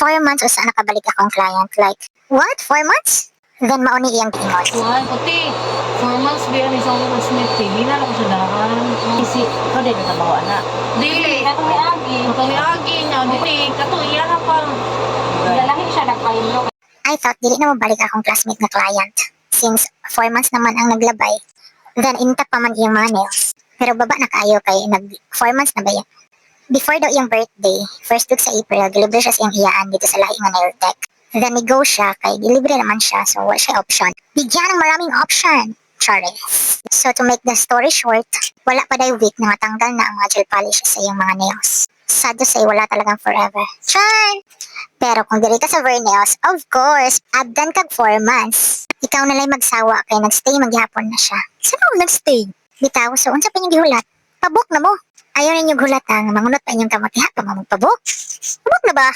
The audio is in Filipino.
4 months usa nakabalik akong client. Like, what? 4 months? Then mauni iyang giingon. Tuhan, puti. 4 months biya ni sa mga Smith. Hindi na ako sa dahan. Isi, ikaw din natabawa na. Dili. Katong agi. Katong agi niya. Dili. Kato, iya na pa. Lalahi siya nagpahimlo. I thought dili na mabalik akong classmate na client. Since 4 months naman ang naglabay. Then intact pa man iyang mga nails. Pero baba na kaayo kay 4 months na ba yan? Before daw iyang birthday, first week sa April, deliver siya sa iyang iyaan dito sa lahi nga nail tech. Then go siya, kay delivery naman siya, so wala siya option. Bigyan ng maraming option! Charis. So to make the story short, wala pa daw week na matanggal na ang mga gel polish sa iyong mga nails. Sad to say, wala talagang forever. Char! Pero kung diri ka sa Vernails, of course, abdan kag 4 months. Ikaw nalay magsawa kay nagstay maghapon na siya. Saan mo nagstay? Bitaw, so unsa pa inyong gihulat? Pabok na mo. Ayaw ninyo gulat ang mangunot pa inyong kamot. Ha, pamamog pabok? Pabok na ba?